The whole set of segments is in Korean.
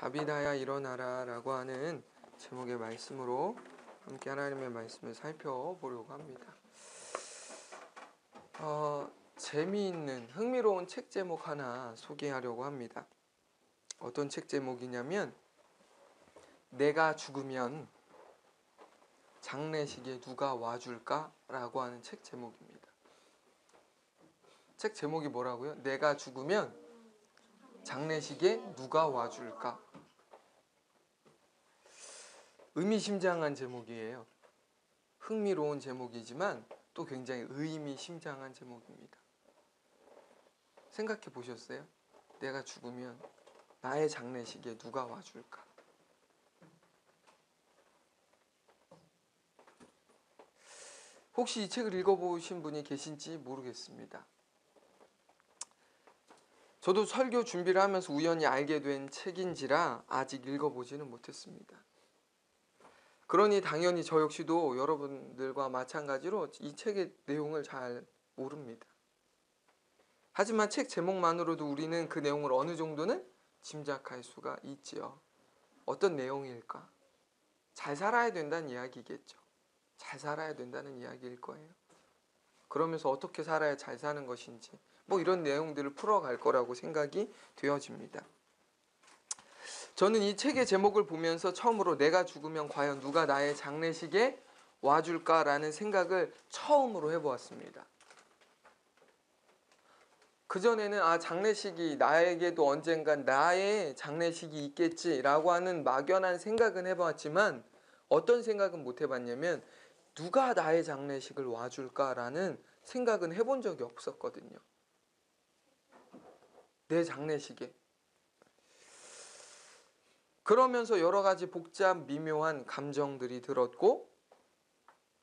다비다야 일어나라 라고 하는 제목의 말씀으로 함께 하나님의 말씀을 살펴보려고 합니다. 재미있는 흥미로운 책 제목 하나 소개하려고 합니다. 어떤 책 제목이냐면 내가 죽으면 장례식에 누가 와줄까? 라고 하는 책 제목입니다. 책 제목이 뭐라고요? 내가 죽으면 장례식에 누가 와줄까? 의미심장한 제목이에요. 흥미로운 제목이지만 또 굉장히 의미심장한 제목입니다. 생각해 보셨어요? 내가 죽으면 나의 장례식에 누가 와줄까? 혹시 이 책을 읽어보신 분이 계신지 모르겠습니다. 저도 설교 준비를 하면서 우연히 알게 된 책인지라 아직 읽어보지는 못했습니다. 그러니 당연히 저 역시도 여러분들과 마찬가지로 이 책의 내용을 잘 모릅니다. 하지만 책 제목만으로도 우리는 그 내용을 어느 정도는 짐작할 수가 있지요. 어떤 내용일까? 잘 살아야 된다는 이야기겠죠. 잘 살아야 된다는 이야기일 거예요. 그러면서 어떻게 살아야 잘 사는 것인지 이런 내용들을 풀어갈 거라고 생각이 되어집니다. 저는 이 책의 제목을 보면서 처음으로 내가 죽으면 과연 누가 나의 장례식에 와줄까라는 생각을 처음으로 해보았습니다. 그전에는 장례식이 나에게도 언젠간 나의 장례식이 있겠지라고 하는 막연한 생각은 해봤지만 어떤 생각은 못 해봤냐면 누가 나의 장례식을 와줄까라는 생각은 해본 적이 없었거든요. 내 장례식에. 그러면서 여러 가지 복잡 미묘한 감정들이 들었고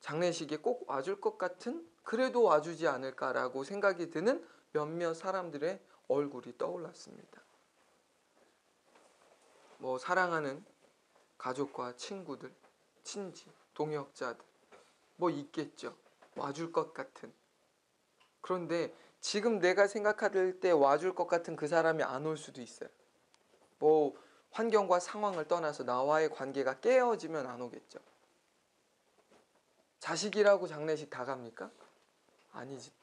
장례식에 꼭 와줄 것 같은 그래도 와주지 않을까라고 생각이 드는 몇몇 사람들의 얼굴이 떠올랐습니다. 사랑하는 가족과 친구들, 친지, 동역자들 있겠죠. 와줄 것 같은. 그런데 지금 내가 생각할 때 와줄 것 같은 그 사람이 안 올 수도 있어요. 환경과 상황을 떠나서 나와의 관계가 깨어지면 안 오겠죠. 자식이라고 장례식 다 갑니까?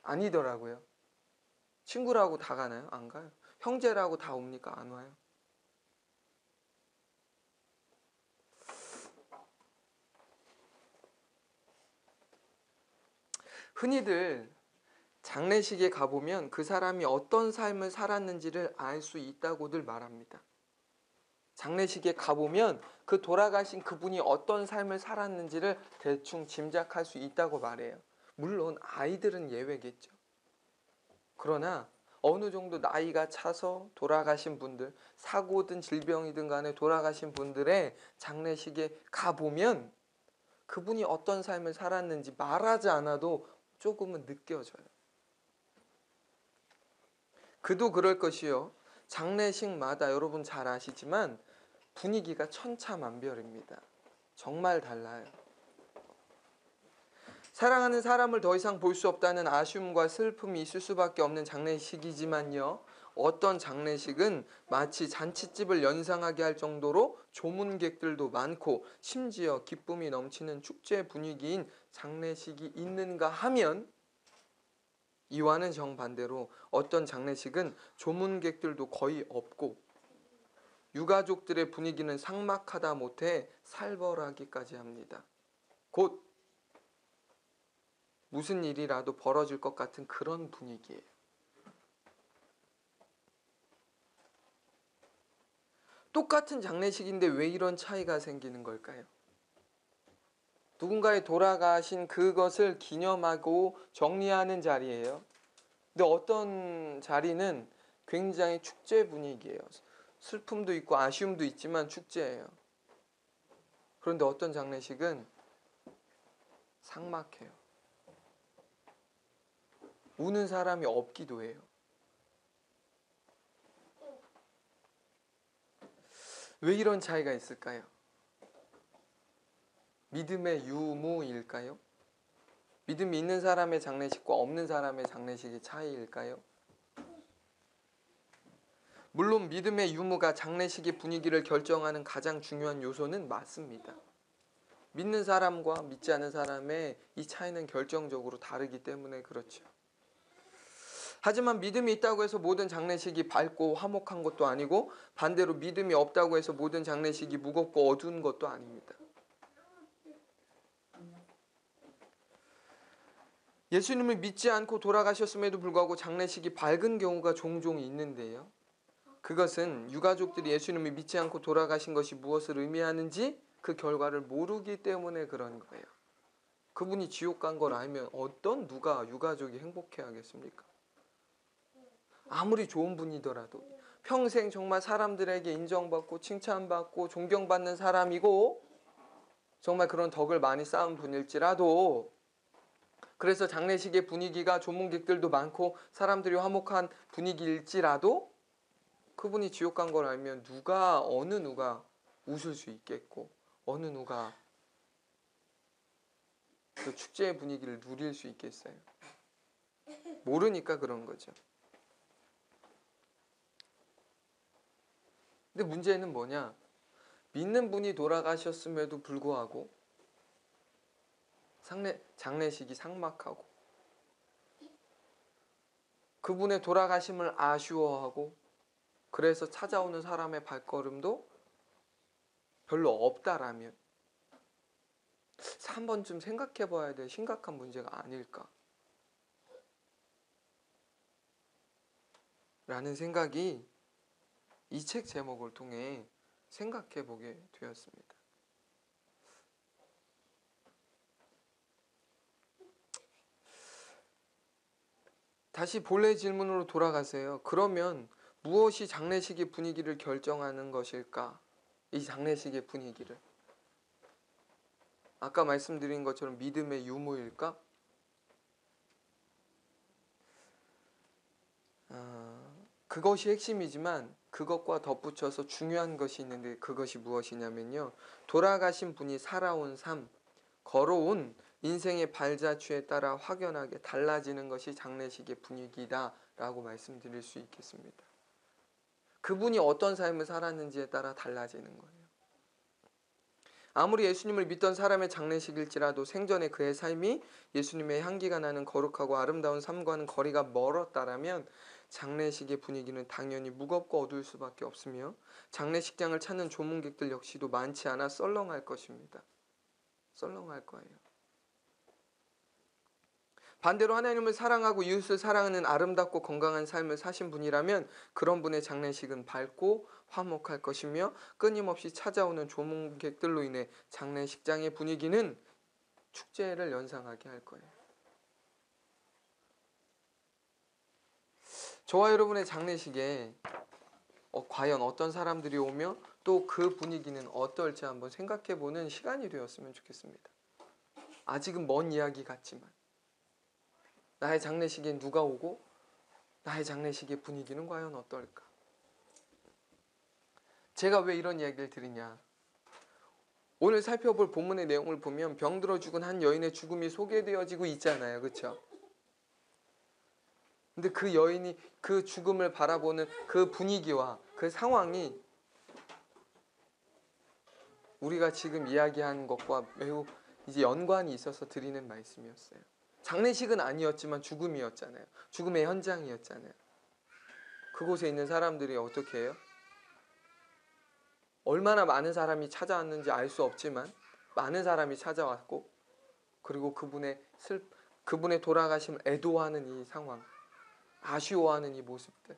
아니더라고요. 친구라고 다 가나요? 안 가요. 형제라고 다 옵니까? 안 와요. 흔히들 장례식에 가보면 그 사람이 어떤 삶을 살았는지를 알 수 있다고들 말합니다. 장례식에 가보면 그 돌아가신 그분이 어떤 삶을 살았는지를 대충 짐작할 수 있다고 말해요. 물론 아이들은 예외겠죠. 그러나 어느 정도 나이가 차서 돌아가신 분들, 사고든 질병이든 간에 돌아가신 분들의 장례식에 가보면 그분이 어떤 삶을 살았는지 말하지 않아도 조금은 느껴져요. 그도 그럴 것이요. 장례식마다 여러분 잘 아시지만 분위기가 천차만별입니다. 정말 달라요. 사랑하는 사람을 더 이상 볼 수 없다는 아쉬움과 슬픔이 있을 수밖에 없는 장례식이지만요. 어떤 장례식은 마치 잔칫집을 연상하게 할 정도로 조문객들도 많고 심지어 기쁨이 넘치는 축제 분위기인 장례식이 있는가 하면 이와는 정반대로 어떤 장례식은 조문객들도 거의 없고 유가족들의 분위기는 삭막하다 못해 살벌하기까지 합니다. 곧 무슨 일이라도 벌어질 것 같은 그런 분위기예요. 똑같은 장례식인데 왜 이런 차이가 생기는 걸까요? 누군가의 돌아가신 그것을 기념하고 정리하는 자리예요. 근데 어떤 자리는 굉장히 축제 분위기예요. 슬픔도 있고 아쉬움도 있지만 축제예요. 그런데 어떤 장례식은 삭막해요. 우는 사람이 없기도 해요. 왜 이런 차이가 있을까요? 믿음의 유무일까요? 믿음이 있는 사람의 장례식과 없는 사람의 장례식의 차이일까요? 물론 믿음의 유무가 장례식의 분위기를 결정하는 가장 중요한 요소는 맞습니다. 믿는 사람과 믿지 않은 사람의 이 차이는 결정적으로 다르기 때문에 그렇죠. 하지만 믿음이 있다고 해서 모든 장례식이 밝고 화목한 것도 아니고 반대로 믿음이 없다고 해서 모든 장례식이 무겁고 어두운 것도 아닙니다. 예수님을 믿지 않고 돌아가셨음에도 불구하고 장례식이 밝은 경우가 종종 있는데요. 그것은 유가족들이 예수님을 믿지 않고 돌아가신 것이 무엇을 의미하는지 그 결과를 모르기 때문에 그런 거예요. 그분이 지옥 간 걸 알면 누가 유가족이 행복해 하겠습니까? 아무리 좋은 분이더라도 평생 정말 사람들에게 인정받고 칭찬받고 존경받는 사람이고 정말 그런 덕을 많이 쌓은 분일지라도 그래서 장례식의 분위기가 조문객들도 많고 사람들이 화목한 분위기일지라도 그분이 지옥 간 걸 알면 어느 누가 웃을 수 있겠고 어느 누가 그 축제의 분위기를 누릴 수 있겠어요. 모르니까 그런 거죠. 근데 문제는 뭐냐? 믿는 분이 돌아가셨음에도 불구하고 장례식이 삭막하고 그분의 돌아가심을 아쉬워하고 그래서 찾아오는 사람의 발걸음도 별로 없다라면 한 번쯤 생각해 봐야 될 심각한 문제가 아닐까 라는 생각이 이 책 제목을 통해 생각해 보게 되었습니다. 다시 본래 질문으로 돌아가세요. 그러면 무엇이 장례식의 분위기를 결정하는 것일까? 이 장례식의 분위기를. 아까 말씀드린 것처럼 믿음의 유무일까? 그것이 핵심이지만 그것과 덧붙여서 중요한 것이 있는데 그것이 무엇이냐면요. 돌아가신 분이 살아온 삶, 걸어온 인생의 발자취에 따라 확연하게 달라지는 것이 장례식의 분위기다라고 말씀드릴 수 있겠습니다. 그분이 어떤 삶을 살았는지에 따라 달라지는 거예요. 아무리 예수님을 믿던 사람의 장례식일지라도 생전에 그의 삶이 예수님의 향기가 나는 거룩하고 아름다운 삶과는 거리가 멀었다라면 장례식의 분위기는 당연히 무겁고 어두울 수밖에 없으며 장례식장을 찾는 조문객들 역시도 많지 않아 썰렁할 것입니다. 썰렁할 거예요. 반대로 하나님을 사랑하고 이웃을 사랑하는 아름답고 건강한 삶을 사신 분이라면 그런 분의 장례식은 밝고 화목할 것이며 끊임없이 찾아오는 조문객들로 인해 장례식장의 분위기는 축제를 연상하게 할 거예요. 저와 여러분의 장례식에 과연 어떤 사람들이 오며 또 그 분위기는 어떨지 한번 생각해보는 시간이 되었으면 좋겠습니다. 아직은 먼 이야기 같지만 나의 장례식에 누가 오고 나의 장례식의 분위기는 과연 어떨까? 제가 왜 이런 이야기를 드리냐? 오늘 살펴볼 본문의 내용을 보면 병들어 죽은 한 여인의 죽음이 소개되어지고 있잖아요. 그렇죠? 근데 그 여인이 그 죽음을 바라보는 그 분위기와 그 상황이 우리가 지금 이야기한 것과 매우 이제 연관이 있어서 드리는 말씀이었어요. 장례식은 아니었지만 죽음이었잖아요. 죽음의 현장이었잖아요. 그곳에 있는 사람들이 어떻게 해요? 얼마나 많은 사람이 찾아왔는지 알 수 없지만 많은 사람이 찾아왔고 그리고 그분의 돌아가심을 애도하는 이 상황, 아쉬워하는 이 모습들.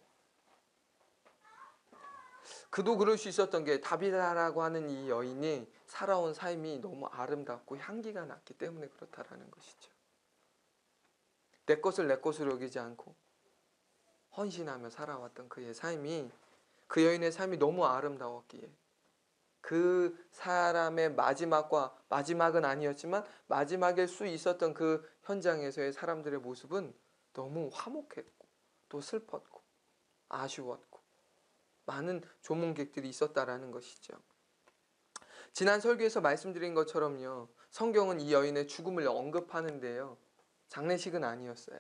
그도 그럴 수 있었던 게 다비다라고 하는 이 여인이 살아온 삶이 너무 아름답고 향기가 났기 때문에 그렇다라는 것이죠. 내 것을 내 것으로 여기지 않고 헌신하며 살아왔던 그의 삶이 그 여인의 삶이 너무 아름다웠기에 그 사람의 마지막은 아니었지만 마지막일 수 있었던 그 현장에서의 사람들의 모습은 너무 화목했고 또 슬펐고 아쉬웠고 많은 조문객들이 있었다라는 것이죠. 지난 설교에서 말씀드린 것처럼요. 성경은 이 여인의 죽음을 언급하는데요. 장례식은 아니었어요.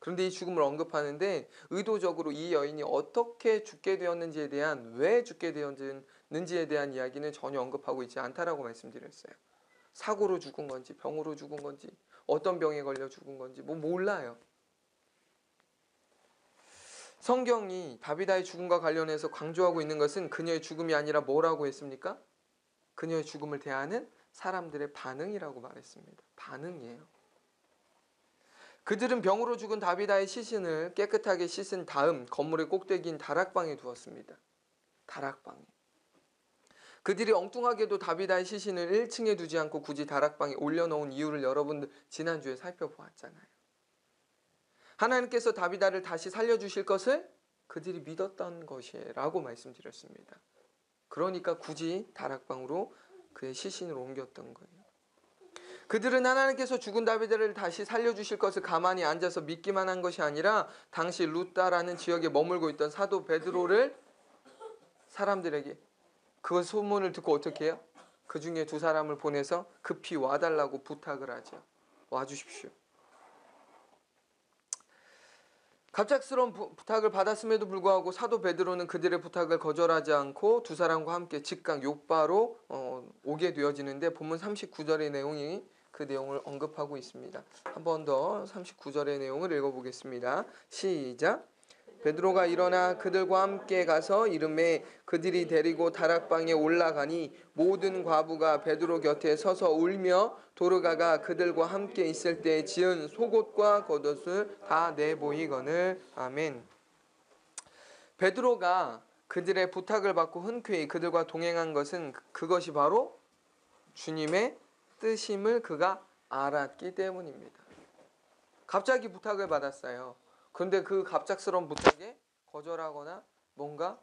그런데 이 죽음을 언급하는데 의도적으로 이 여인이 어떻게 죽게 되었는지에 대한, 왜 죽게 되었는지에 대한 이야기는 전혀 언급하고 있지 않다라고 말씀드렸어요. 사고로 죽은 건지 병으로 죽은 건지 어떤 병에 걸려 죽은 건지 몰라요. 성경이 다비다의 죽음과 관련해서 강조하고 있는 것은 그녀의 죽음이 아니라 뭐라고 했습니까? 그녀의 죽음을 대하는 사람들의 반응이라고 말했습니다. 반응이에요. 그들은 병으로 죽은 다비다의 시신을 깨끗하게 씻은 다음 건물의 꼭대기인 다락방에 두었습니다. 다락방에. 그들이 엉뚱하게도 다비다의 시신을 1층에 두지 않고 굳이 다락방에 올려놓은 이유를 여러분들 지난주에 살펴보았잖아요. 하나님께서 다비다를 다시 살려주실 것을 그들이 믿었던 것이라고 말씀드렸습니다. 그러니까 굳이 다락방으로 그의 시신을 옮겼던 거예요. 그들은 하나님께서 죽은 다비다를 다시 살려주실 것을 가만히 앉아서 믿기만 한 것이 아니라 당시 루다라는 지역에 머물고 있던 사도 베드로를 사람들에게 그 소문을 듣고 어떻게 해요? 그 중에 2사람을 보내서 급히 와달라고 부탁을 하죠. 와주십시오. 갑작스러운 부탁을 받았음에도 불구하고 사도 베드로는 그들의 부탁을 거절하지 않고 2사람과 함께 즉각 욥바로 오게 되어지는데 본문 39절의 내용이 그 내용을 언급하고 있습니다. 한 번 더 39절의 내용을 읽어보겠습니다. 시작. 베드로가 일어나 그들과 함께 가서 이르매 그들이 데리고 다락방에 올라가니 모든 과부가 베드로 곁에 서서 울며 도르가가 그들과 함께 있을 때 지은 속옷과 겉옷을 다 내보이거늘. 아멘. 베드로가 그들의 부탁을 받고 흔쾌히 그들과 동행한 것은 그것이 바로 주님의 뜻임을 그가 알았기 때문입니다. 갑자기 부탁을 받았어요. 그런데 그 갑작스러운 부탁에 거절하거나 뭔가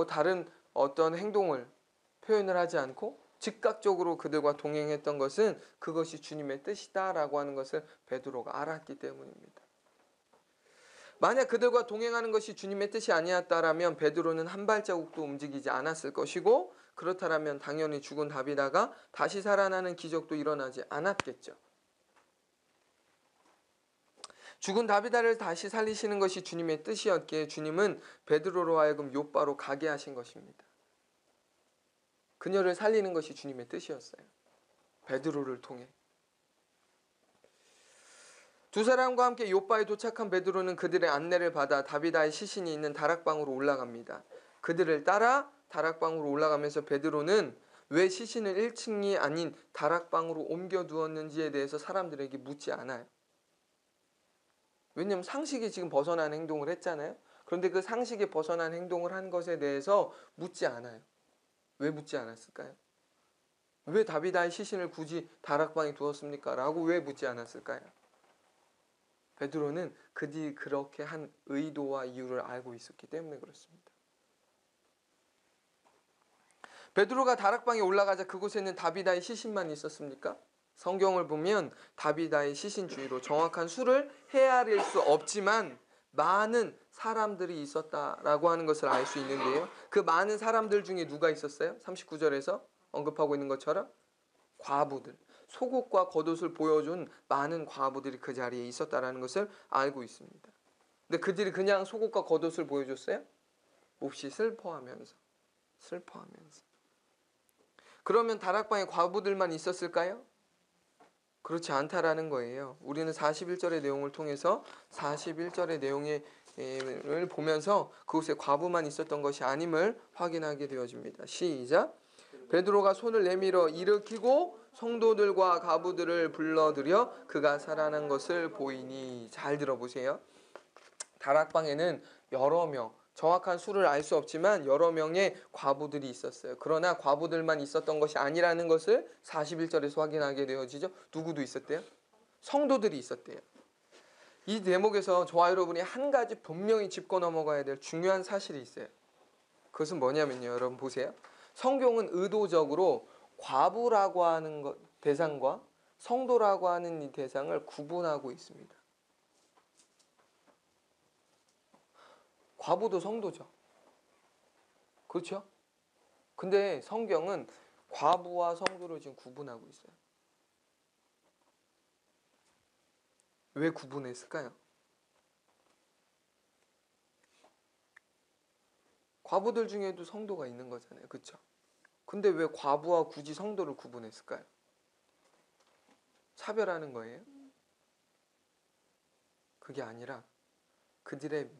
다른 어떤 행동을 표현을 하지 않고 즉각적으로 그들과 동행했던 것은 그것이 주님의 뜻이다라고 하는 것을 베드로가 알았기 때문입니다. 만약 그들과 동행하는 것이 주님의 뜻이 아니었다라면 베드로는 한 발자국도 움직이지 않았을 것이고 그렇다면 당연히 죽은 다비다가 다시 살아나는 기적도 일어나지 않았겠죠. 죽은 다비다를 다시 살리시는 것이 주님의 뜻이었기에 주님은 베드로로 하여금 욥바로 가게 하신 것입니다. 그녀를 살리는 것이 주님의 뜻이었어요. 베드로를 통해. 2사람과 함께 욥바에 도착한 베드로는 그들의 안내를 받아 다비다의 시신이 있는 다락방으로 올라갑니다. 그들을 따라 다락방으로 올라가면서 베드로는 왜 시신을 1층이 아닌 다락방으로 옮겨두었는지에 대해서 사람들에게 묻지 않아요. 왜냐하면 상식이 지금 벗어난 행동을 했잖아요. 그런데 그 상식에 벗어난 행동을 한 것에 대해서 묻지 않아요. 왜 묻지 않았을까요? 왜 다비다의 시신을 굳이 다락방에 두었습니까? 라고 왜 묻지 않았을까요? 베드로는 그들이 그렇게 한 의도와 이유를 알고 있었기 때문에 그렇습니다. 베드로가 다락방에 올라가자 그곳에는 다비다의 시신만 있었습니까? 성경을 보면 다비다의 시신 주위로 정확한 수를 헤아릴 수 없지만 많은 사람들이 있었다라고 하는 것을 알 수 있는데요. 그 많은 사람들 중에 누가 있었어요? 39절에서 언급하고 있는 것처럼 과부들, 속옷과 겉옷을 보여준 많은 과부들이 그 자리에 있었다라는 것을 알고 있습니다. 근데 그들이 그냥 속옷과 겉옷을 보여줬어요? 몹시 슬퍼하면서. 그러면 다락방에 과부들만 있었을까요? 그렇지 않다라는 거예요. 우리는 41절의 내용을 통해서 41절의 내용을 보면서 그곳에 과부만 있었던 것이 아님을 확인하게 되어집니다. 시작. 베드로가 손을 내밀어 일으키고 성도들과 과부들을 불러들여 그가 살아난 것을 보이니. 잘 들어보세요. 다락방에는 여러 명, 정확한 수를 알 수 없지만 여러 명의 과부들이 있었어요. 그러나 과부들만 있었던 것이 아니라는 것을 41절에서 확인하게 되어지죠. 누구도 있었대요? 성도들이 있었대요. 이 대목에서 저와 여러분이 한 가지 분명히 짚고 넘어가야 될 중요한 사실이 있어요. 그것은 뭐냐면요. 여러분 보세요. 성경은 의도적으로 과부라고 하는 대상과 성도라고 하는 이 대상을 구분하고 있습니다. 과부도 성도죠. 그렇죠? 근데 성경은 과부와 성도를 지금 구분하고 있어요. 왜 구분했을까요? 과부들 중에도 성도가 있는 거잖아요. 그렇죠? 근데 왜 과부와 굳이 성도를 구분했을까요? 차별하는 거예요? 그게 아니라 그들의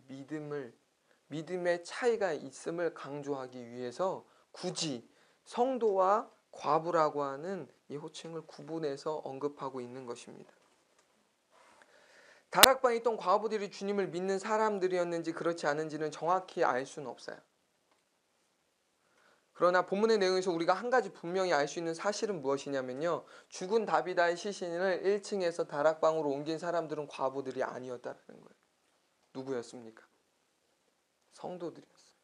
믿음의 차이가 있음을 강조하기 위해서 굳이 성도와 과부라고 하는 이 호칭을 구분해서 언급하고 있는 것입니다. 다락방에 있던 과부들이 주님을 믿는 사람들이었는지 그렇지 않은지는 정확히 알 수는 없어요. 그러나 본문의 내용에서 우리가 한 가지 분명히 알 수 있는 사실은 무엇이냐면요. 죽은 다비다의 시신을 1층에서 다락방으로 옮긴 사람들은 과부들이 아니었다는 거예요. 누구였습니까? 성도들이었어요.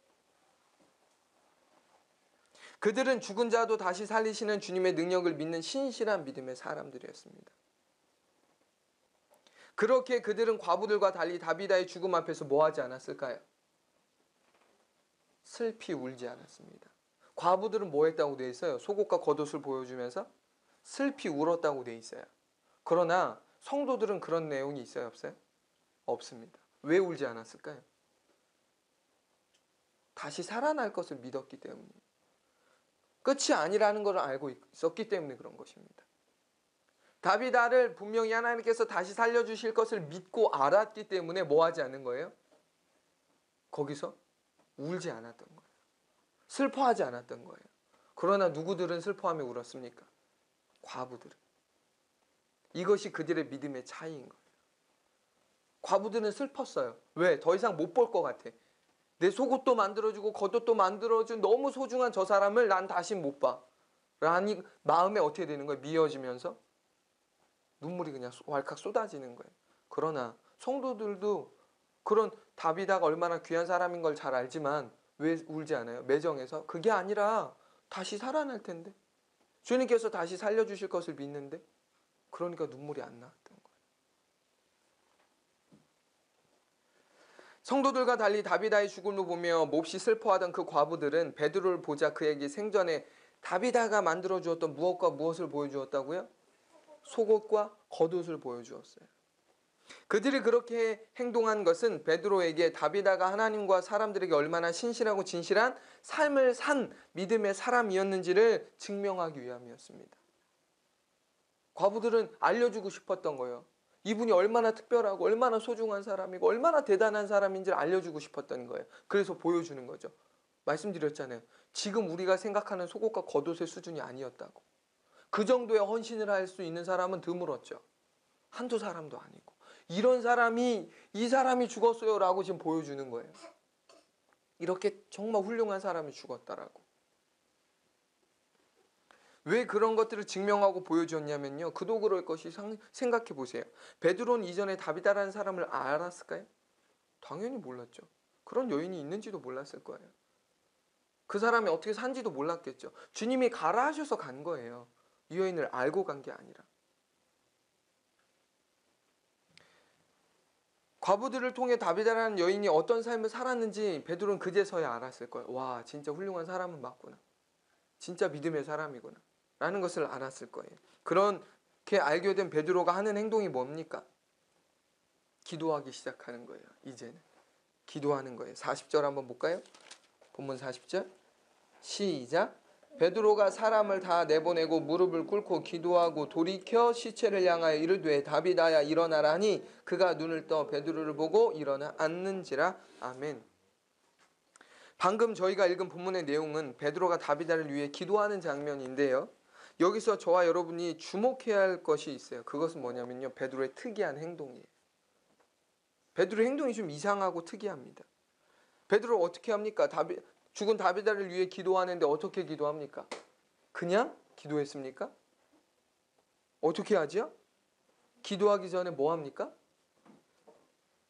그들은 죽은 자도 다시 살리시는 주님의 능력을 믿는 신실한 믿음의 사람들이었습니다. 그렇게 그들은 과부들과 달리 다비다의 죽음 앞에서 뭐 하지 않았을까요? 슬피 울지 않았습니다. 과부들은 뭐 했다고 돼 있어요? 속옷과 겉옷을 보여주면서 슬피 울었다고 돼 있어요. 그러나 성도들은 그런 내용이 있어요? 없어요? 없습니다. 왜 울지 않았을까요? 다시 살아날 것을 믿었기 때문이에요. 끝이 아니라는 것을 알고 있었기 때문에 그런 것입니다. 다비다를 분명히 하나님께서 다시 살려주실 것을 믿고 알았기 때문에 뭐 하지 않는 거예요? 거기서 울지 않았던 거예요. 슬퍼하지 않았던 거예요. 그러나 누구들은 슬퍼하며 울었습니까? 과부들은. 이것이 그들의 믿음의 차이인 거예요. 과부들은 슬펐어요. 왜? 더 이상 못 볼 것 같아. 내 속옷도 만들어주고 겉옷도 만들어준 너무 소중한 저 사람을 난 다시 못 봐. 라니 마음에 어떻게 되는 거예요? 미어지면서 눈물이 그냥 왈칵 쏟아지는 거예요. 그러나 성도들도 그런 다비다가 얼마나 귀한 사람인 걸 잘 알지만 왜 울지 않아요? 매정해서 그게 아니라 다시 살아날 텐데 주님께서 다시 살려주실 것을 믿는데 그러니까 눈물이 안 나왔던 거예요. 성도들과 달리 다비다의 죽음을 보며 몹시 슬퍼하던 그 과부들은 베드로를 보자 그에게 생전에 다비다가 만들어주었던 무엇과 무엇을 보여주었다고요? 속옷과 겉옷을 보여주었어요. 그들이 그렇게 행동한 것은 베드로에게 다비다가 하나님과 사람들에게 얼마나 신실하고 진실한 삶을 산 믿음의 사람이었는지를 증명하기 위함이었습니다. 과부들은 알려주고 싶었던 거예요. 이분이 얼마나 특별하고 얼마나 소중한 사람이고 얼마나 대단한 사람인지를 알려주고 싶었던 거예요. 그래서 보여주는 거죠. 말씀드렸잖아요. 지금 우리가 생각하는 속옷과 겉옷의 수준이 아니었다고. 그 정도의 헌신을 할 수 있는 사람은 드물었죠. 한두 사람도 아니고. 이런 사람이 이 사람이 죽었어요 라고 지금 보여주는 거예요. 이렇게 정말 훌륭한 사람이 죽었다라고. 왜 그런 것들을 증명하고 보여줬냐면요. 그도 그럴 것이 생각해 보세요. 베드로는 이전에 다비다라는 사람을 알았을까요? 당연히 몰랐죠. 그런 여인이 있는지도 몰랐을 거예요. 그 사람이 어떻게 산지도 몰랐겠죠. 주님이 가라 하셔서 간 거예요. 이 여인을 알고 간 게 아니라. 과부들을 통해 다비다라는 여인이 어떤 삶을 살았는지 베드로는 그제서야 알았을 거예요. 와, 진짜 훌륭한 사람은 맞구나. 진짜 믿음의 사람이구나. 라는 것을 알았을 거예요. 그렇게 알게 된 베드로가 하는 행동이 뭡니까? 기도하기 시작하는 거예요. 이제는. 기도하는 거예요. 40절 한번 볼까요? 본문 40절. 시작. 베드로가 사람을 다 내보내고 무릎을 꿇고 기도하고 돌이켜 시체를 향하여 이르되 다비다야 일어나라 하니 그가 눈을 떠 베드로를 보고 일어나 앉는지라. 아멘. 방금 저희가 읽은 본문의 내용은 베드로가 다비다를 위해 기도하는 장면인데요. 여기서 저와 여러분이 주목해야 할 것이 있어요. 그것은 뭐냐면요. 베드로의 특이한 행동이에요. 베드로의 행동이 좀 이상하고 특이합니다. 베드로 어떻게 합니까? 죽은 다비다를 위해 기도하는데 어떻게 기도합니까? 그냥 기도했습니까? 어떻게 하죠? 기도하기 전에 뭐 합니까?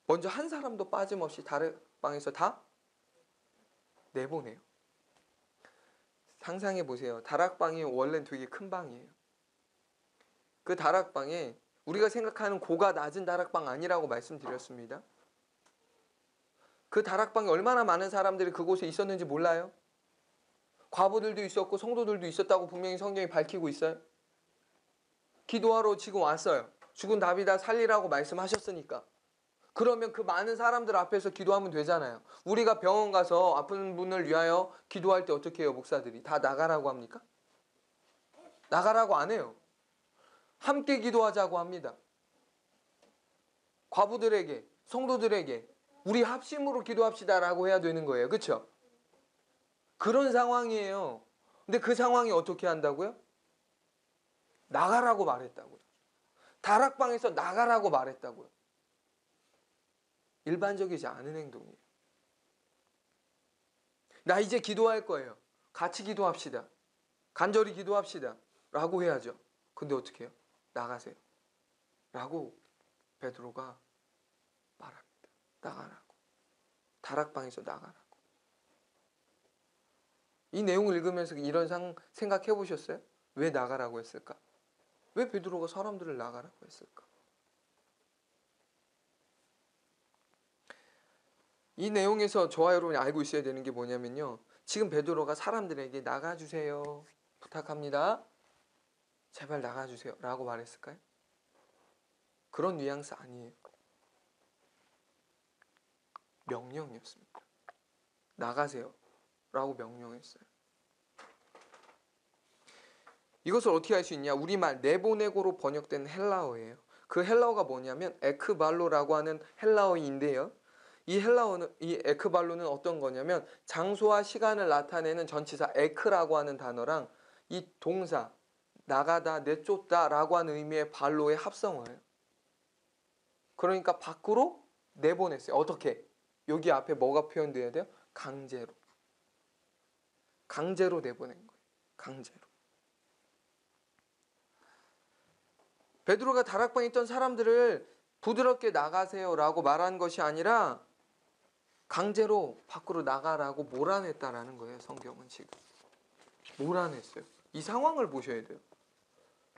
먼저 한 사람도 빠짐없이 다락방에서 다 내보내요. 상상해 보세요. 다락방이 원래는 되게 큰 방이에요. 그 다락방에 우리가 생각하는 고가 낮은 다락방 아니라고 말씀드렸습니다. 그 다락방에 얼마나 많은 사람들이 그곳에 있었는지 몰라요? 과부들도 있었고 성도들도 있었다고 분명히 성경이 밝히고 있어요. 기도하러 지금 왔어요. 죽은 다비다 살리라고 말씀하셨으니까. 그러면 그 많은 사람들 앞에서 기도하면 되잖아요. 우리가 병원 가서 아픈 분을 위하여 기도할 때 어떻게 해요, 목사들이? 다 나가라고 합니까? 나가라고 안 해요. 함께 기도하자고 합니다. 과부들에게, 성도들에게 우리 합심으로 기도합시다라고 해야 되는 거예요. 그렇죠? 그런 상황이에요. 근데 그 상황이 어떻게 한다고요? 나가라고 말했다고요. 다락방에서 나가라고 말했다고요. 일반적이지 않은 행동이에요. 나 이제 기도할 거예요. 같이 기도합시다. 간절히 기도합시다. 라고 해야죠. 근데 어떻게 해요? 나가세요. 라고 베드로가 말합니다. 나가라고. 다락방에서 나가라고. 이 내용을 읽으면서 이런 생각해 보셨어요? 왜 나가라고 했을까? 왜 베드로가 사람들을 나가라고 했을까? 이 내용에서 저와 여러분이 알고 있어야 되는 게 뭐냐면요. 지금 베드로가 사람들에게 나가주세요. 부탁합니다. 제발 나가주세요. 라고 말했을까요? 그런 뉘앙스 아니에요. 명령이었습니다. 나가세요. 라고 명령했어요. 이것을 어떻게 할 수 있냐? 우리말 네보네고로 번역된 헬라어예요. 그 헬라어가 뭐냐면 에크발로라고 하는 헬라어인데요. 이 에크발로는 어떤 거냐면 장소와 시간을 나타내는 전치사 에크라고 하는 단어랑 이 동사 나가다, 내쫓다라고 하는 의미의 발로의 합성어예요. 그러니까 밖으로 내보냈어요. 어떻게? 여기 앞에 뭐가 표현돼야 돼요? 강제로. 강제로 내보낸 거예요. 강제로. 베드로가 다락방에 있던 사람들을 부드럽게 나가세요라고 말한 것이 아니라 강제로 밖으로 나가라고 몰아냈다라는 거예요. 성경은 지금. 몰아냈어요. 이 상황을 보셔야 돼요.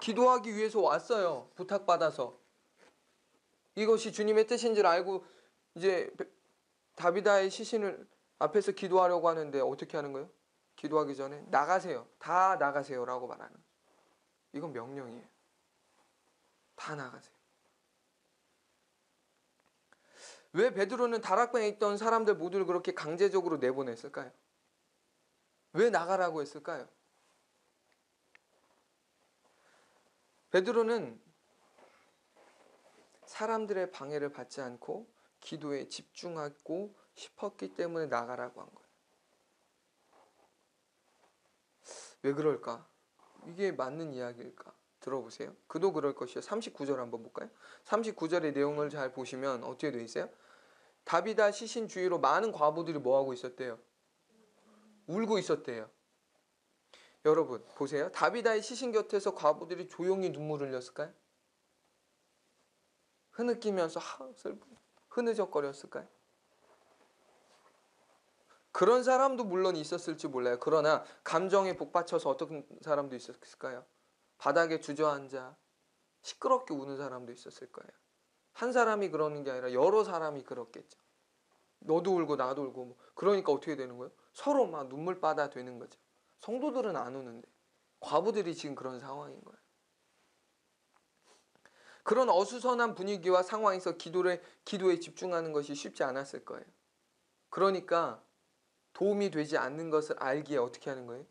기도하기 위해서 왔어요. 부탁받아서. 이것이 주님의 뜻인 줄 알고 이제 다비다의 시신을 앞에서 기도하려고 하는데 어떻게 하는 거예요? 기도하기 전에 나가세요. 다 나가세요라고 말하는 거예요. 이건 명령이에요. 다 나가세요. 왜 베드로는 다락방에 있던 사람들 모두를 그렇게 강제적으로 내보냈을까요? 왜 나가라고 했을까요? 베드로는 사람들의 방해를 받지 않고 기도에 집중하고 싶었기 때문에 나가라고 한 거예요. 왜 그럴까? 이게 맞는 이야기일까? 들어보세요. 그도 그럴 것이요. 39절 한번 볼까요? 39절의 내용을 잘 보시면 어떻게 되어 있어요? 다비다 시신 주위로 많은 과부들이 뭐하고 있었대요? 울고 있었대요. 여러분 보세요. 다비다의 시신 곁에서 과부들이 조용히 눈물을 흘렸을까요? 흐느끼면서 흐느적거렸을까요? 그런 사람도 물론 있었을지 몰라요. 그러나 감정에 복받쳐서 어떤 사람도 있었을까요? 바닥에 주저앉아 시끄럽게 우는 사람도 있었을 거예요. 한 사람이 그러는 게 아니라 여러 사람이 그렇겠죠. 너도 울고 나도 울고 그러니까 어떻게 되는 거예요? 서로 막 눈물바다 되는 거죠. 성도들은 안 우는데 과부들이 지금 그런 상황인 거예요. 그런 어수선한 분위기와 상황에서 기도에 집중하는 것이 쉽지 않았을 거예요. 그러니까 도움이 되지 않는 것을 알기에 어떻게 하는 거예요?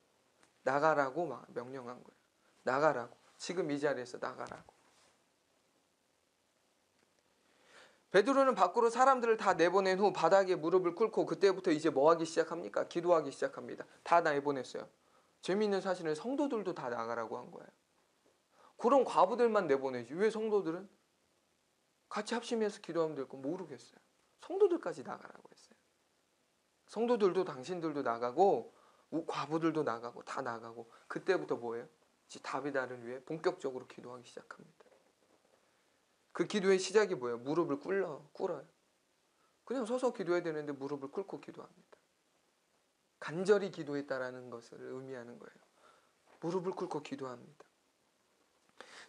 나가라고 막 명령한 거예요. 나가라고. 지금 이 자리에서 나가라고. 베드로는 밖으로 사람들을 다 내보낸 후 바닥에 무릎을 꿇고 그때부터 이제 뭐 하기 시작합니까? 기도하기 시작합니다. 다 내보냈어요. 재미있는 사실은 성도들도 다 나가라고 한 거예요. 그런 과부들만 내보내지. 왜 성도들은? 같이 합심해서 기도하면 될 거 모르겠어요. 성도들까지 나가라고 했어요. 성도들도 당신들도 나가고 과부들도 나가고 다 나가고 그때부터 뭐예요? 다비다를 위해 본격적으로 기도하기 시작합니다. 그 기도의 시작이 뭐예요? 무릎을 꿇어요. 그냥 서서 기도해야 되는데 무릎을 꿇고 기도합니다. 간절히 기도했다라는 것을 의미하는 거예요. 무릎을 꿇고 기도합니다.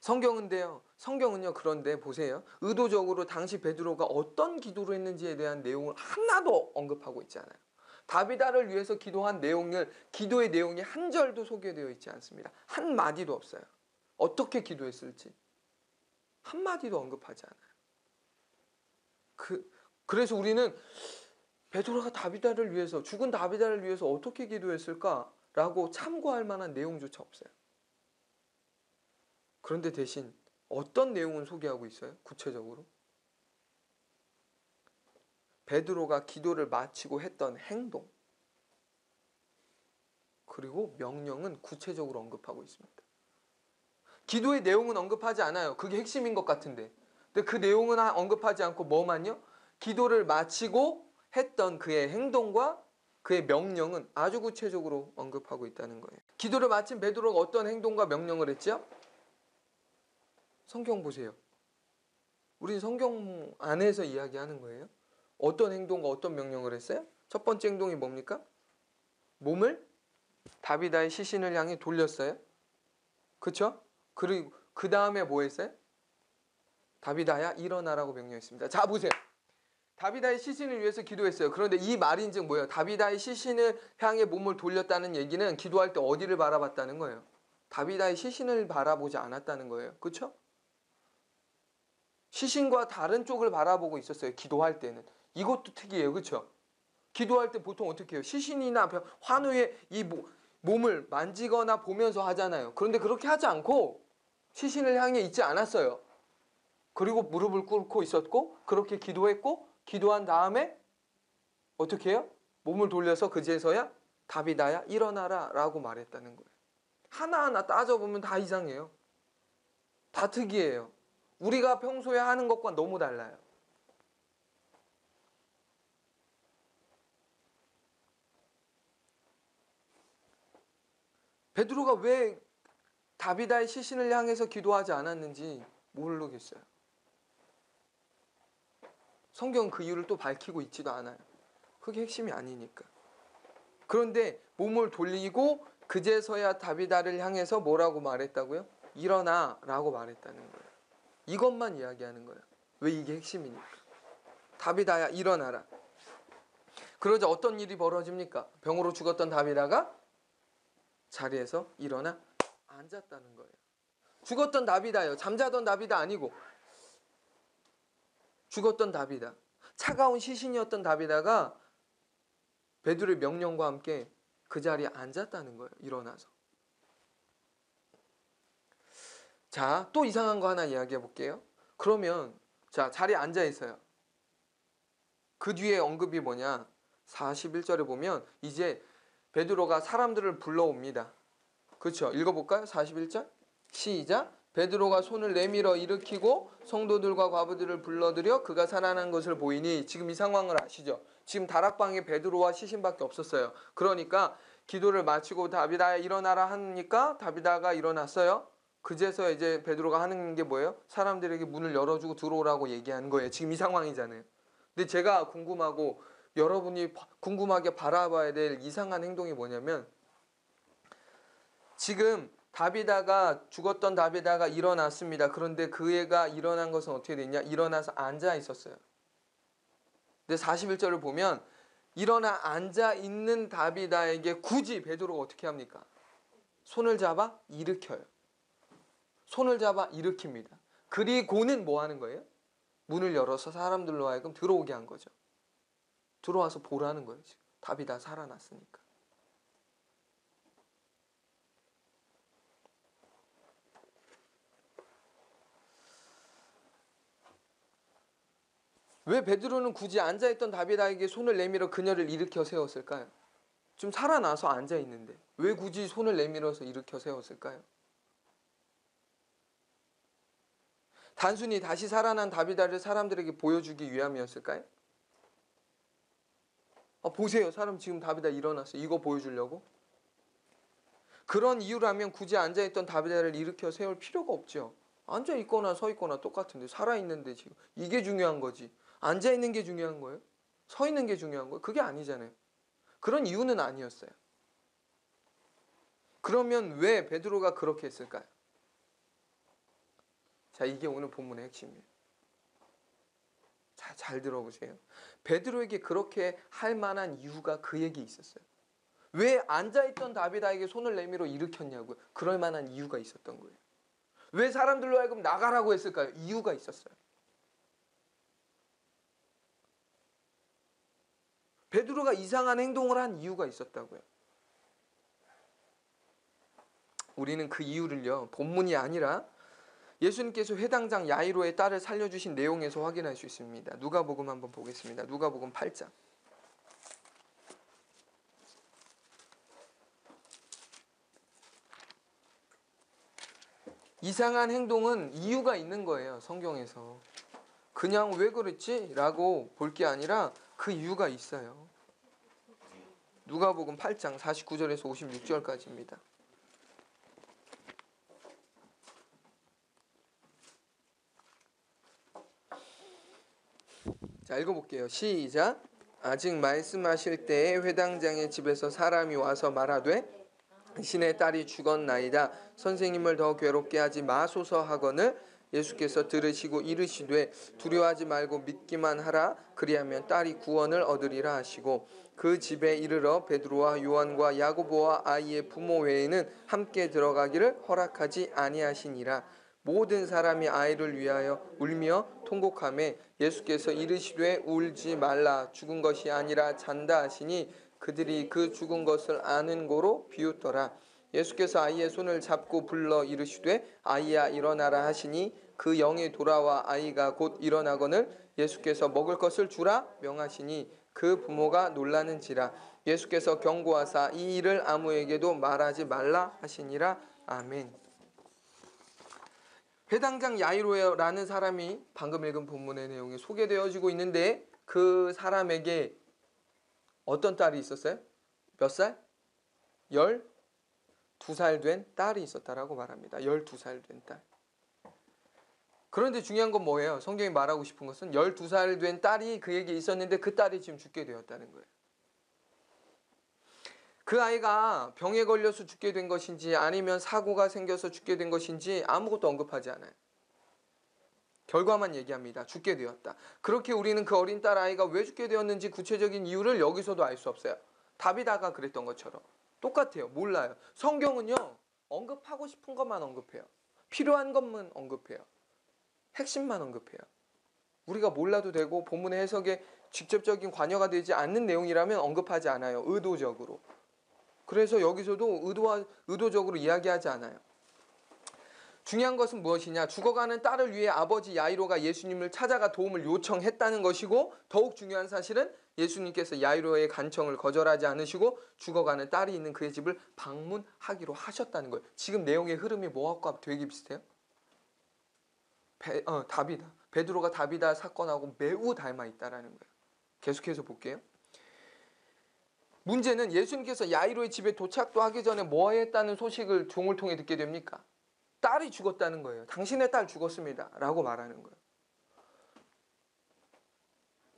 성경은요 그런데 보세요. 의도적으로 당시 베드로가 어떤 기도를 했는지에 대한 내용을 하나도 언급하고 있지 않아요. 다비다를 위해서 기도한 기도의 내용이 한 절도 소개되어 있지 않습니다. 한 마디도 없어요. 어떻게 기도했을지. 한마디도 언급하지 않아요. 그래서 우리는 베드로가 다비다를 위해서, 죽은 다비다를 위해서 어떻게 기도했을까라고 참고할 만한 내용조차 없어요. 그런데 대신 어떤 내용은 소개하고 있어요? 구체적으로 베드로가 기도를 마치고 했던 행동, 그리고 명령은 구체적으로 언급하고 있습니다. 기도의 내용은 언급하지 않아요. 그게 핵심인 것 같은데. 근데 그 내용은 언급하지 않고 뭐만요? 기도를 마치고 했던 그의 행동과 그의 명령은 아주 구체적으로 언급하고 있다는 거예요. 기도를 마친 베드로가 어떤 행동과 명령을 했죠? 성경 보세요. 우린 성경 안에서 이야기하는 거예요. 어떤 행동과 어떤 명령을 했어요? 첫 번째 행동이 뭡니까? 몸을 다비다의 시신을 향해 돌렸어요. 그렇죠? 그리고 그 다음에 뭐 했어요? 다비다야 일어나라고 명령했습니다. 자 보세요. 다비다의 시신을 위해서 기도했어요. 그런데 이 말인즉 뭐예요? 다비다의 시신을 향해 몸을 돌렸다는 얘기는 기도할 때 어디를 바라봤다는 거예요? 다비다의 시신을 바라보지 않았다는 거예요. 그렇죠? 시신과 다른 쪽을 바라보고 있었어요. 기도할 때는. 이것도 특이해요. 그렇죠? 기도할 때 보통 어떻게 해요? 시신이나 환우의 이 몸을 만지거나 보면서 하잖아요. 그런데 그렇게 하지 않고 시신을 향해 있지 않았어요. 그리고 무릎을 꿇고 있었고 그렇게 기도했고 기도한 다음에 어떻게 해요? 몸을 돌려서 그제서야 다비다야 일어나라 라고 말했다는 거예요. 하나하나 따져보면 다 이상해요. 다 특이해요. 우리가 평소에 하는 것과 너무 달라요. 베드로가 왜 다비다의 시신을 향해서 기도하지 않았는지 모르겠어요. 성경은 그 이유를 또 밝히고 있지도 않아요. 그게 핵심이 아니니까. 그런데 몸을 돌리고 그제서야 다비다를 향해서 뭐라고 말했다고요? 일어나 라고 말했다는 거예요. 이것만 이야기하는 거예요. 왜 이게 핵심이니까. 다비다야 일어나라. 그러자 어떤 일이 벌어집니까? 병으로 죽었던 다비다가 자리에서 일어나 앉았다는 거예요. 죽었던 다비다요. 잠자던 다비다 아니고 죽었던 다비다. 차가운 시신이었던 다비다가 베드로의 명령과 함께 그 자리에 앉았다는 거예요. 일어나서. 자, 또 이상한 거 하나 이야기해 볼게요. 그러면 자, 자리에 앉아 있어요. 그 뒤에 언급이 뭐냐? 41절에 보면 이제 베드로가 사람들을 불러옵니다. 그렇죠? 읽어볼까요? 41절 시작. 베드로가 손을 내밀어 일으키고 성도들과 과부들을 불러들여 그가 살아난 것을 보이니 지금 이 상황을 아시죠? 지금 다락방에 베드로와 시신밖에 없었어요. 그러니까 기도를 마치고 다비다야 일어나라 하니까 다비다가 일어났어요. 그제서 이제 베드로가 하는 게 뭐예요? 사람들에게 문을 열어주고 들어오라고 얘기하는 거예요. 지금 이 상황이잖아요. 근데 제가 궁금하고 여러분이 궁금하게 바라봐야 될 이상한 행동이 뭐냐면 지금 다비다가 죽었던 다비다가 일어났습니다. 그런데 그 애가 일어난 것은 어떻게 됐냐? 일어나서 앉아 있었어요. 근데 41절을 보면 일어나 앉아 있는 다비다에게 굳이 베드로가 어떻게 합니까? 손을 잡아 일으켜요. 손을 잡아 일으킵니다. 그리고는 뭐 하는 거예요? 문을 열어서 사람들로 하여금 들어오게 한 거죠. 들어와서 보라는 거예요. 지금 다비다 살아났으니까. 왜 베드로는 굳이 앉아있던 다비다에게 손을 내밀어 그녀를 일으켜 세웠을까요? 좀 살아나서 앉아있는데 왜 굳이 손을 내밀어서 일으켜 세웠을까요? 단순히 다시 살아난 다비다를 사람들에게 보여주기 위함이었을까요? 보세요. 사람 지금 다비다 일어났어요. 이거 보여주려고? 그런 이유라면 굳이 앉아있던 다비다를 일으켜 세울 필요가 없죠. 앉아있거나 서있거나 똑같은데 살아있는데 지금 이게 중요한 거지. 앉아있는 게 중요한 거예요? 서있는 게 중요한 거예요? 그게 아니잖아요. 그런 이유는 아니었어요. 그러면 왜 베드로가 그렇게 했을까요? 자, 이게 오늘 본문의 핵심이에요. 자, 잘 들어보세요. 베드로에게 그렇게 할 만한 이유가 그에게 있었어요. 왜 앉아있던 다비다에게 손을 내밀어 일으켰냐고요? 그럴 만한 이유가 있었던 거예요. 왜 사람들로 하여금 나가라고 했을까요? 이유가 있었어요. 베드로가 이상한 행동을 한 이유가 있었다고요. 우리는 그 이유를요, 본문이 아니라 예수님께서 회당장 야이로의 딸을 살려주신 내용에서 확인할 수 있습니다. 누가복음 한번 보겠습니다. 누가복음 8장. 이상한 행동은 이유가 있는 거예요. 성경에서. 그냥 왜 그랬지? 라고 볼 게 아니라 그 이유가 있어요. 누가복음 8장 49절에서 56절까지입니다. 자, 읽어볼게요. 시작. 아직 말씀하실 때에 회당장의 집에서 사람이 와서 말하되 신의 딸이 죽었나이다. 선생님을 더 괴롭게 하지 마소서 하거늘 예수께서 들으시고 이르시되 두려워하지 말고 믿기만 하라. 그리하면 딸이 구원을 얻으리라 하시고 그 집에 이르러 베드로와 요한과 야고보와 아이의 부모 외에는 함께 들어가기를 허락하지 아니하시니라. 모든 사람이 아이를 위하여 울며 통곡하매 예수께서 이르시되 울지 말라. 죽은 것이 아니라 잔다 하시니 그들이 그 죽은 것을 아는 고로 비웃더라. 예수께서 아이의 손을 잡고 불러 이르시되 아이야 일어나라 하시니 그 영이 돌아와 아이가 곧 일어나거늘 예수께서 먹을 것을 주라 명하시니 그 부모가 놀라는지라. 예수께서 경고하사 이 일을 아무에게도 말하지 말라 하시니라. 아멘. 회당장 야이로라는 사람이 방금 읽은 본문의 내용이 소개되어지고 있는데 그 사람에게 어떤 딸이 있었어요? 몇 살? 12살 된 딸이 있었다라고 말합니다. 12살 된 딸. 그런데 중요한 건 뭐예요? 성경이 말하고 싶은 것은 12살 된 딸이 그에게 있었는데 그 딸이 지금 죽게 되었다는 거예요. 그 아이가 병에 걸려서 죽게 된 것인지 아니면 사고가 생겨서 죽게 된 것인지 아무것도 언급하지 않아요. 결과만 얘기합니다. 죽게 되었다. 그렇게 우리는 그 어린 딸 아이가 왜 죽게 되었는지 구체적인 이유를 여기서도 알 수 없어요. 다비다가 그랬던 것처럼. 똑같아요. 몰라요. 성경은요, 언급하고 싶은 것만 언급해요. 필요한 것만 언급해요. 핵심만 언급해요. 우리가 몰라도 되고 본문의 해석에 직접적인 관여가 되지 않는 내용이라면 언급하지 않아요. 의도적으로. 그래서 여기서도 의도적으로 이야기하지 않아요. 중요한 것은 무엇이냐? 죽어가는 딸을 위해 아버지 야이로가 예수님을 찾아가 도움을 요청했다는 것이고, 더욱 중요한 사실은 예수님께서 야이로의 간청을 거절하지 않으시고 죽어가는 딸이 있는 그의 집을 방문하기로 하셨다는 거예요. 지금 내용의 흐름이 뭐하고 되게 비슷해요? 다비다. 베드로가 다비다 사건하고 매우 닮아 있다라는 거예요. 계속해서 볼게요. 문제는 예수님께서 야이로의 집에 도착도 하기 전에 뭐 했다는 소식을 종을 통해 듣게 됩니까? 딸이 죽었다는 거예요. 당신의 딸 죽었습니다. 라고 말하는 거예요.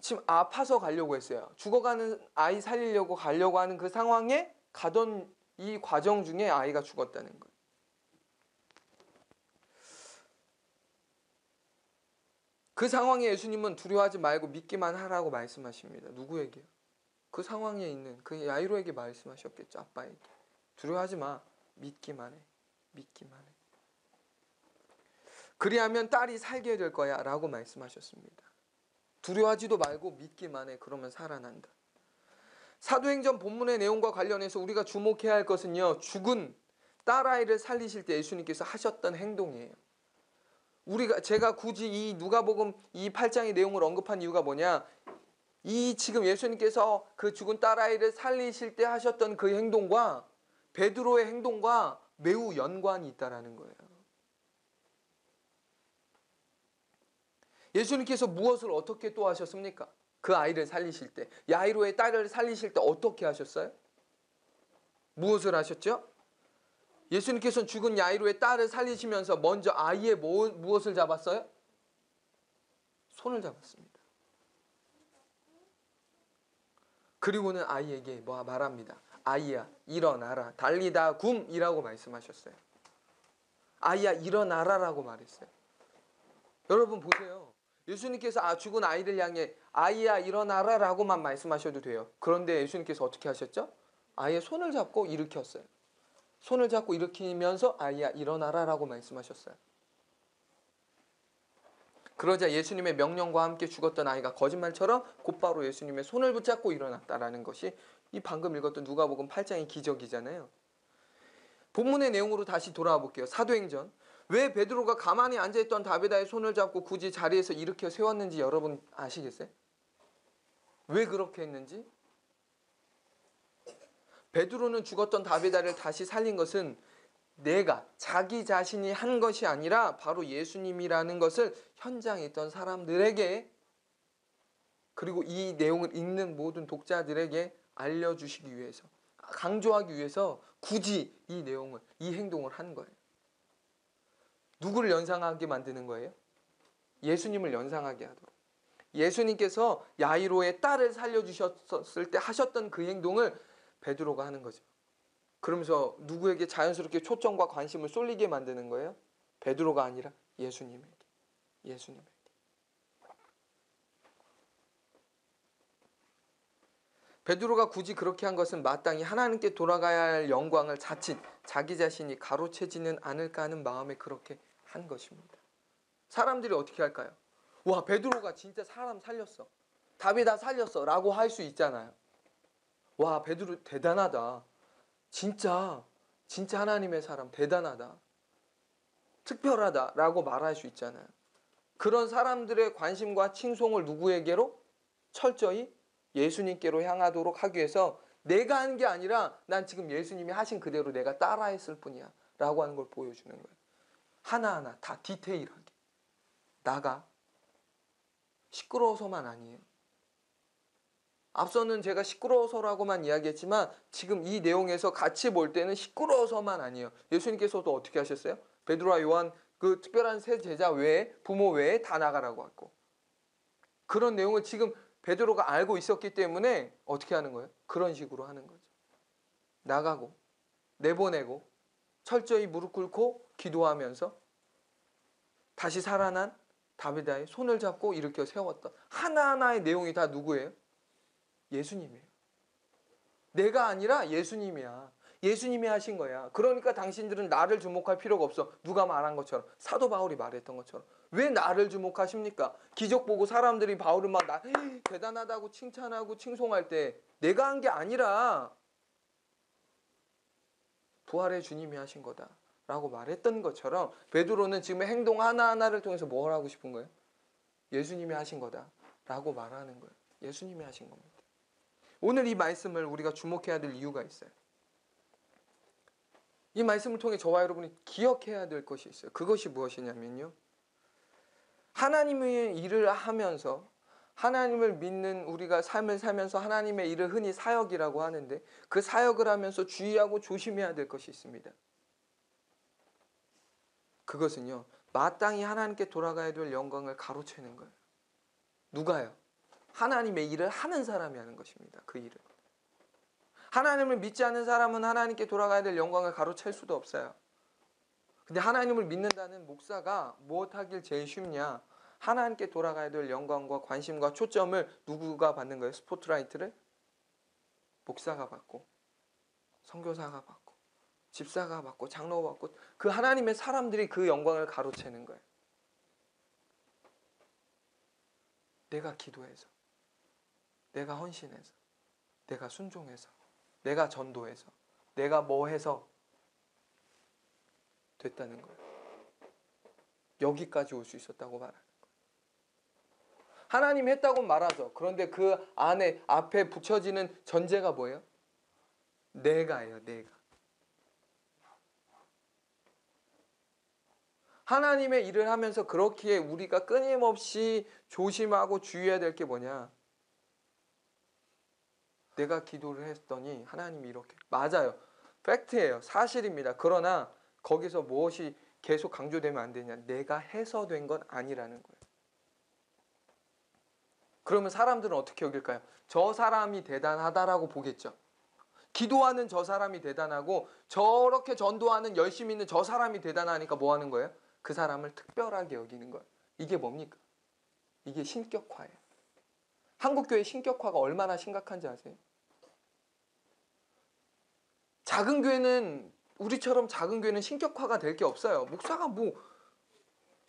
지금 아파서 가려고 했어요. 죽어가는 아이 살리려고 가려고 하는 그 상황에 가던 이 과정 중에 아이가 죽었다는 거예요. 그 상황에 예수님은 두려워하지 말고 믿기만 하라고 말씀하십니다. 누구에게요? 그 상황에 있는 그 야이로에게 말씀하셨겠죠. 아빠에게. 두려워하지 마. 믿기만 해. 믿기만 해. 그리하면 딸이 살게 될 거야 라고 말씀하셨습니다. 두려워하지도 말고 믿기만 해. 그러면 살아난다. 사도행전 본문의 내용과 관련해서 우리가 주목해야 할 것은요, 죽은 딸아이를 살리실 때 예수님께서 하셨던 행동이에요. 제가 굳이 이 누가복음 이 8장의 내용을 언급한 이유가 뭐냐? 이 지금 예수님께서 그 죽은 딸아이를 살리실 때 하셨던 그 행동과 베드로의 행동과 매우 연관이 있다라는 거예요. 예수님께서 무엇을 어떻게 또 하셨습니까? 그 아이를 살리실 때, 야이로의 딸을 살리실 때 어떻게 하셨어요? 무엇을 하셨죠? 예수님께서는 죽은 야이로의 딸을 살리시면서 먼저 아이의 무엇을 잡았어요? 손을 잡았습니다. 그리고는 아이에게 말합니다. 아이야 일어나라. 달리다 굼이라고 말씀하셨어요. 아이야 일어나라라고 말했어요. 여러분 보세요. 예수님께서 죽은 아이를 향해 아이야 일어나라라고만 말씀하셔도 돼요. 그런데 예수님께서 어떻게 하셨죠? 아이의 손을 잡고 일으켰어요. 손을 잡고 일으키면서 아이야 일어나라라고 말씀하셨어요. 그러자 예수님의 명령과 함께 죽었던 아이가 거짓말처럼 곧바로 예수님의 손을 붙잡고 일어났다라는 것이 이 방금 읽었던 누가복음 8장의 기적이잖아요. 본문의 내용으로 다시 돌아와 볼게요. 사도행전. 왜 베드로가 가만히 앉아있던 다비다의 손을 잡고 굳이 자리에서 일으켜 세웠는지 여러분 아시겠어요? 왜 그렇게 했는지? 베드로는 죽었던 다비다를 다시 살린 것은 자기 자신이 한 것이 아니라 바로 예수님이라는 것을 현장에 있던 사람들에게, 그리고 이 내용을 읽는 모든 독자들에게 알려주시기 위해서, 강조하기 위해서 굳이 이 내용을, 이 행동을 한 거예요. 누구를 연상하게 만드는 거예요? 예수님을 연상하게 하도록. 예수님께서 야이로의 딸을 살려주셨을 때 하셨던 그 행동을 베드로가 하는 거죠. 그러면서 누구에게 자연스럽게 초점과 관심을 쏠리게 만드는 거예요? 베드로가 아니라 예수님에게. 예수님에게. 베드로가 굳이 그렇게 한 것은 마땅히 하나님께 돌아가야 할 영광을 자칫 자기 자신이 가로채지는 않을까 하는 마음에 그렇게 한 것입니다. 사람들이 어떻게 할까요? 와, 베드로가 진짜 사람 살렸어. 다비다 살렸어. 라고 할 수 있잖아요. 와, 베드로 대단하다. 진짜 하나님의 사람 대단하다. 특별하다. 라고 말할 수 있잖아요. 그런 사람들의 관심과 칭송을 누구에게로? 철저히 예수님께로 향하도록 하기 위해서 내가 한 게 아니라 난 지금 예수님이 하신 그대로 내가 따라했을 뿐이야. 라고 하는 걸 보여주는 거예요. 하나하나 다 디테일하게. 나가 시끄러워서만 아니에요. 앞서는 제가 시끄러워서라고만 이야기했지만 지금 이 내용에서 같이 볼 때는 시끄러워서만 아니에요. 예수님께서도 어떻게 하셨어요? 베드로와 요한 그 특별한 세 제자 외에, 부모 외에 다 나가라고 했고, 그런 내용을 지금 베드로가 알고 있었기 때문에 어떻게 하는 거예요? 그런 식으로 하는 거죠. 나가고 내보내고 철저히 무릎 꿇고 기도하면서 다시 살아난 다비다의 손을 잡고 일으켜 세웠던 하나하나의 내용이 다 누구예요? 예수님이에요. 내가 아니라 예수님이야. 예수님이 하신 거야. 그러니까 당신들은 나를 주목할 필요가 없어. 누가 말한 것처럼, 사도 바울이 말했던 것처럼. 왜 나를 주목하십니까? 기적 보고 사람들이 바울을 막 대단하다고 칭찬하고 칭송할 때 내가 한 게 아니라 부활의 주님이 하신 거다 라고 말했던 것처럼, 베드로는 지금 행동 하나하나를 통해서 뭘 하고 싶은 거예요? 예수님이 하신 거다 라고 말하는 거예요. 예수님이 하신 겁니다. 오늘 이 말씀을 우리가 주목해야 될 이유가 있어요. 이 말씀을 통해 저와 여러분이 기억해야 될 것이 있어요. 그것이 무엇이냐면요, 하나님의 일을 하면서, 하나님을 믿는 우리가 삶을 살면서 하나님의 일을 흔히 사역이라고 하는데, 그 사역을 하면서 주의하고 조심해야 될 것이 있습니다. 그것은요, 마땅히 하나님께 돌아가야 될 영광을 가로채는 거예요. 누가요? 하나님의 일을 하는 사람이 하는 것입니다. 그 일을. 하나님을 믿지 않는 사람은 하나님께 돌아가야 될 영광을 가로챌 수도 없어요. 근데 하나님을 믿는다는 목사가 무엇하길 제일 쉽냐? 하나님께 돌아가야 될 영광과 관심과 초점을 누구가 받는 거예요? 스포트라이트를? 목사가 받고, 선교사가 받고, 집사가 받고, 장로가 받고, 그 하나님의 사람들이 그 영광을 가로채는 거예요. 내가 기도해서, 내가 헌신해서, 내가 순종해서, 내가 전도해서, 내가 뭐 해서 됐다는 거예요. 여기까지 올 수 있었다고 말하는 거예요. 하나님 했다고 말하죠. 그런데 그 앞에 붙여지는 전제가 뭐예요? 내가예요, 내가. 하나님의 일을 하면서 그렇기에 우리가 끊임없이 조심하고 주의해야 될 게 뭐냐? 내가 기도를 했더니 하나님이 이렇게. 맞아요. 팩트예요. 사실입니다. 그러나 거기서 무엇이 계속 강조되면 안 되냐? 내가 해서 된 건 아니라는 거예요. 그러면 사람들은 어떻게 여길까요? 저 사람이 대단하다라고 보겠죠. 기도하는 저 사람이 대단하고 저렇게 전도하는 열심히 있는 저 사람이 대단하니까 뭐 하는 거예요? 그 사람을 특별하게 여기는 거예요. 이게 뭡니까? 이게 신격화예요. 한국교회 신격화가 얼마나 심각한지 아세요? 작은 교회는, 우리처럼 작은 교회는 신격화가 될 게 없어요. 목사가 뭐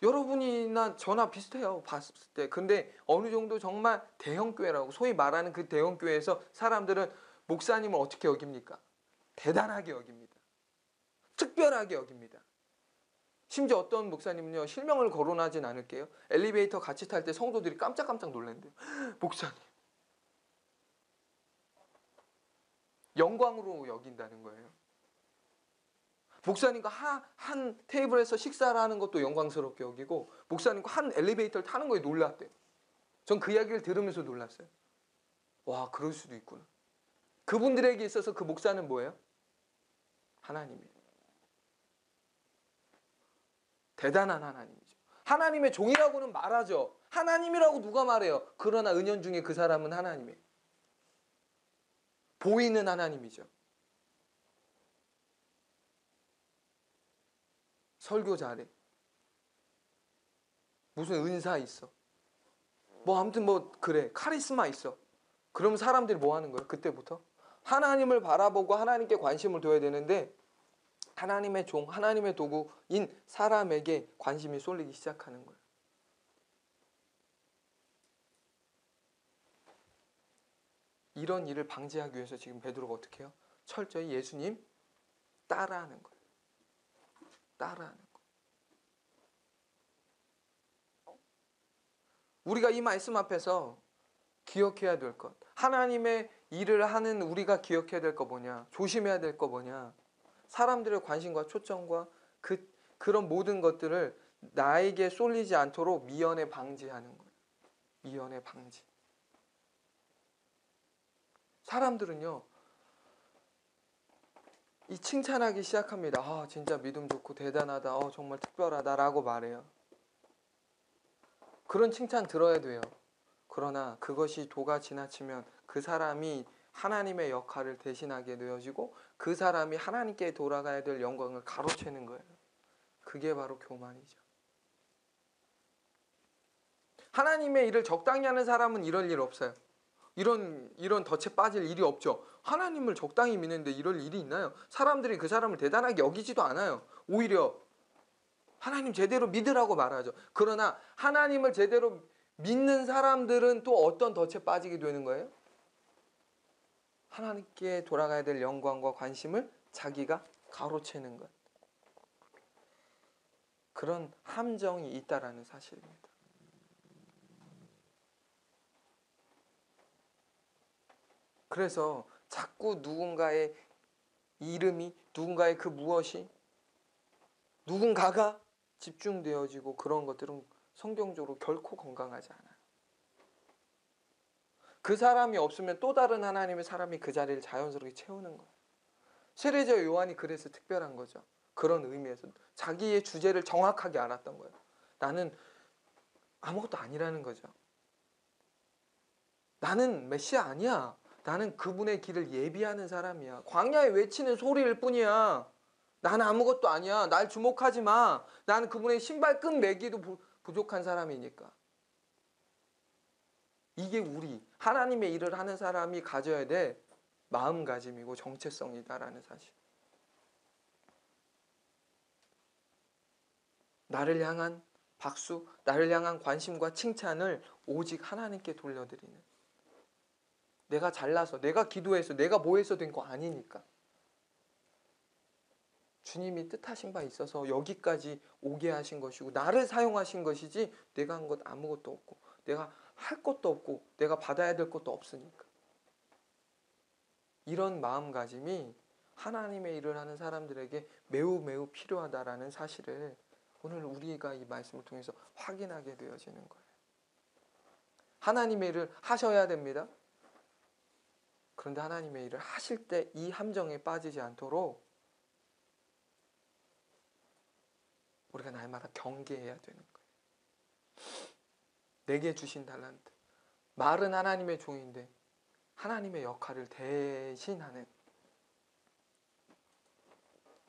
여러분이나 저나 비슷해요. 봤을 때. 근데 어느 정도 정말 대형 교회라고 소위 말하는 그 대형 교회에서 사람들은 목사님을 어떻게 여깁니까? 대단하게 여깁니다. 특별하게 여깁니다. 심지어 어떤 목사님은요, 실명을 거론하진 않을게요. 엘리베이터 같이 탈 때 성도들이 깜짝깜짝 놀란대요. 목사님. 영광으로 여긴다는 거예요. 목사님과 한 테이블에서 식사를 하는 것도 영광스럽게 여기고 목사님과 한 엘리베이터를 타는 거에 놀랐대요. 전 그 이야기를 들으면서 놀랐어요. 와, 그럴 수도 있구나. 그분들에게 있어서 그 목사는 뭐예요? 하나님이에요. 대단한 하나님이죠. 하나님의 종이라고는 말하죠. 하나님이라고 누가 말해요? 그러나 은연중에 그 사람은 하나님이에요. 보이는 하나님이죠. 설교 잘해. 무슨 은사 있어. 뭐 아무튼 뭐 그래. 카리스마 있어. 그러면 사람들이 뭐 하는 거예요? 그때부터? 하나님을 바라보고 하나님께 관심을 둬야 되는데 하나님의 종, 하나님의 도구인 사람에게 관심이 쏠리기 시작하는 거예요. 이런 일을 방지하기 위해서 지금 베드로가 어떻게 해요? 철저히 예수님 따라하는 거예요. 따라하는 거예요. 우리가 이 말씀 앞에서 기억해야 될 것. 하나님의 일을 하는 우리가 기억해야 될 거 뭐냐? 조심해야 될 거 뭐냐? 사람들의 관심과 초점과 그런 모든 것들을 나에게 쏠리지 않도록 미연에 방지하는 거예요. 미연에 방지. 사람들은요, 이 칭찬하기 시작합니다. 아, 진짜 믿음 좋고 대단하다. 정말 특별하다라고 말해요. 그런 칭찬 들어야 돼요. 그러나 그것이 도가 지나치면 그 사람이 하나님의 역할을 대신하게 되어지고 그 사람이 하나님께 돌아가야 될 영광을 가로채는 거예요. 그게 바로 교만이죠. 하나님의 일을 적당히 하는 사람은 이럴 일 없어요. 이런 덫에 빠질 일이 없죠. 하나님을 적당히 믿는데 이럴 일이 있나요? 사람들이 그 사람을 대단하게 여기지도 않아요. 오히려 하나님 제대로 믿으라고 말하죠. 그러나 하나님을 제대로 믿는 사람들은 또 어떤 덫에 빠지게 되는 거예요? 하나님께 돌아가야 될 영광과 관심을 자기가 가로채는 것. 그런 함정이 있다라는 사실입니다. 그래서 자꾸 누군가의 이름이, 누군가의 그 무엇이, 누군가가 집중되어지고 그런 것들은 성경적으로 결코 건강하지 않아요. 그 사람이 없으면 또 다른 하나님의 사람이 그 자리를 자연스럽게 채우는 거예요. 세례자 요한이 그래서 특별한 거죠. 그런 의미에서 자기의 주제를 정확하게 알았던 거예요. 나는 아무것도 아니라는 거죠. 나는 메시아 아니야. 나는 그분의 길을 예비하는 사람이야. 광야에 외치는 소리일 뿐이야. 나는 아무것도 아니야. 날 주목하지 마. 나는 그분의 신발끈 매기도 부족한 사람이니까. 이게 우리 하나님의 일을 하는 사람이 가져야 될 마음가짐이고 정체성이다라는 사실. 나를 향한 박수, 나를 향한 관심과 칭찬을 오직 하나님께 돌려드리는. 내가 잘나서, 내가 기도해서, 내가 뭐해서 된 거 아니니까. 주님이 뜻하신 바 있어서 여기까지 오게 하신 것이고 나를 사용하신 것이지 내가 한 것 아무것도 없고 내가 할 것도 없고 내가 받아야 될 것도 없으니까. 이런 마음가짐이 하나님의 일을 하는 사람들에게 매우 매우 필요하다라는 사실을 오늘 우리가 이 말씀을 통해서 확인하게 되어지는 거예요. 하나님의 일을 하셔야 됩니다. 그런데 하나님의 일을 하실 때 이 함정에 빠지지 않도록 우리가 날마다 경계해야 되는 거예요. 내게 주신 달란트. 말은 하나님의 종인데 하나님의 역할을 대신하는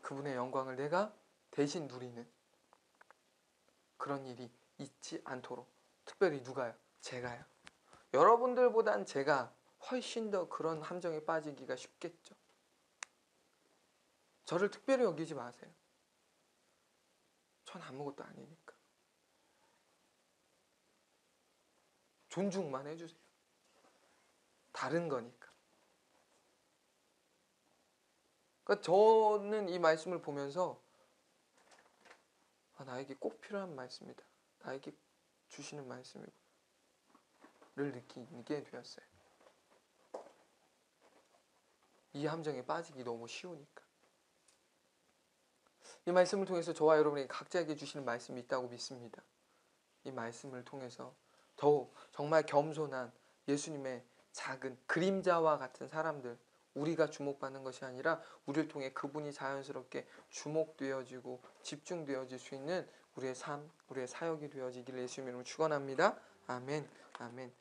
그분의 영광을 내가 대신 누리는 그런 일이 있지 않도록. 특별히 누가요? 제가요. 여러분들보단 제가 훨씬 더 그런 함정에 빠지기가 쉽겠죠. 저를 특별히 여기지 마세요. 전 아무것도 아니니까. 존중만 해주세요. 다른 거니까. 그러니까 저는 이 말씀을 보면서 나에게 꼭 필요한 말씀이다. 나에게 주시는 말씀이구나. 를 느끼게 되었어요. 이 함정에 빠지기 너무 쉬우니까. 이 말씀을 통해서 저와 여러분에게 각자에게 주시는 말씀이 있다고 믿습니다. 이 말씀을 통해서 더욱 정말 겸손한 예수님의 작은 그림자와 같은 사람들, 우리가 주목받는 것이 아니라 우리를 통해 그분이 자연스럽게 주목되어지고 집중되어질 수 있는 우리의 삶, 우리의 사역이 되어지기를 예수님 이름으로 축원합니다. 아멘. 아멘.